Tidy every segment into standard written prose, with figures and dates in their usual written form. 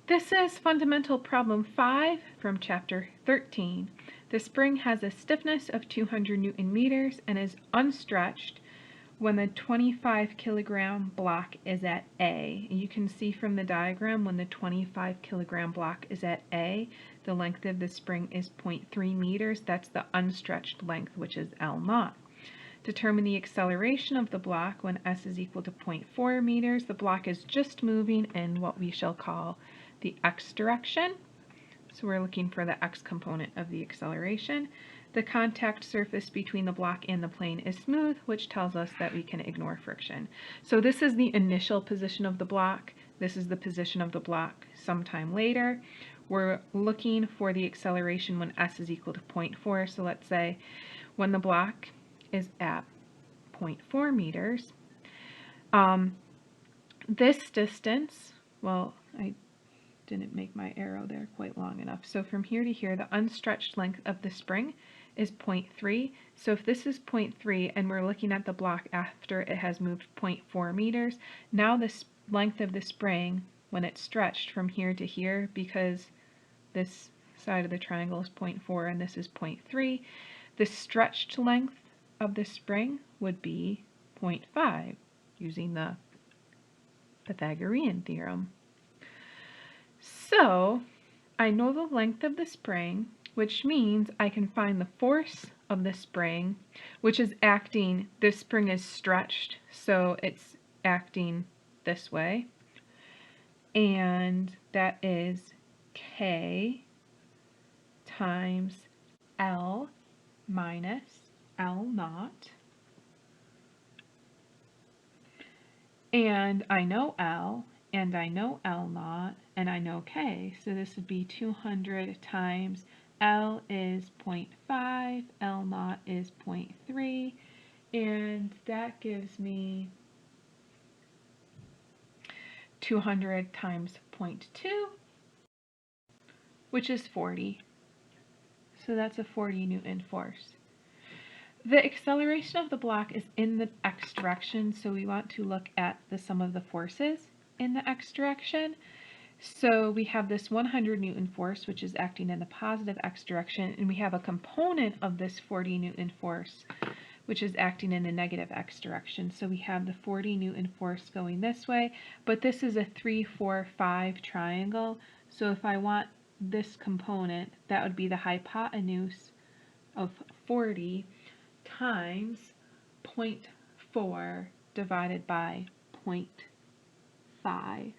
This is fundamental problem 5 from chapter 13. The spring has a stiffness of 200 Newton meters and is unstretched when the 25 kilogram block is at A. And you can see from the diagram when the 25 kilogram block is at A, the length of the spring is 0.3 meters. That's the unstretched length, which is L naught. Determine the acceleration of the block when S is equal to 0.4 meters. The block is just moving in what we shall call the x direction. So we're looking for the x component of the acceleration. The contact surface between the block and the plane is smooth, which tells us that we can ignore friction. So this is the initial position of the block. This is the position of the block sometime later. We're looking for the acceleration when S is equal to 0.4. So let's say when the block is at 0.4 meters. This distance, well, I didn't make my arrow there quite long enough. So from here to here, the unstretched length of the spring is 0.3. So if this is 0.3 and we're looking at the block after it has moved 0.4 meters, now the length of the spring, when it's stretched from here to here, because this side of the triangle is 0.4 and this is 0.3, the stretched length of the spring would be 0.5 using the Pythagorean theorem. So I know the length of the spring, which means I can find the force of the spring, which is acting, this spring is stretched, so it's acting this way, and that is K times L minus L naught. And I know L, and I know L naught, and I know K, so this would be 200 times L is 0.5, L naught is 0.3, and that gives me 200 times 0.2, which is 40. So that's a 40 Newton force. The acceleration of the block is in the x direction, so we want to look at the sum of the forces in the x direction. So we have this 100 Newton force, which is acting in the positive x direction, and we have a component of this 40 Newton force, which is acting in the negative x direction. So we have the 40 Newton force going this way, but this is a 3, 4, 5 triangle. So if I want this component, that would be the hypotenuse of 40 times 0.4 divided by 0.5.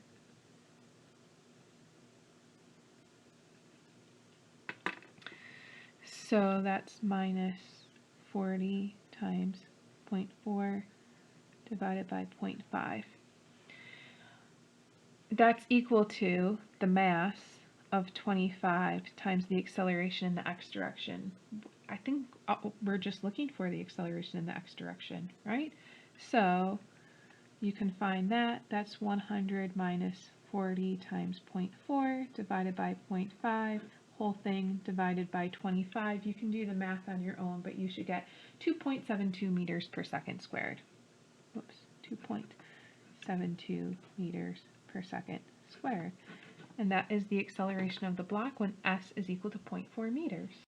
So that's minus 40 times 0.4 divided by 0.5. That's equal to the mass of 25 times the acceleration in the x direction. I think we're just looking for the acceleration in the x direction, right? So you can find that. That's 100 minus 40 times 0.4 divided by 0.5, whole thing divided by 25. You can do the math on your own, but you should get 2.72 meters per second squared. Whoops, 2.72 meters per second squared. And that is the acceleration of the block when S is equal to 0.4 meters.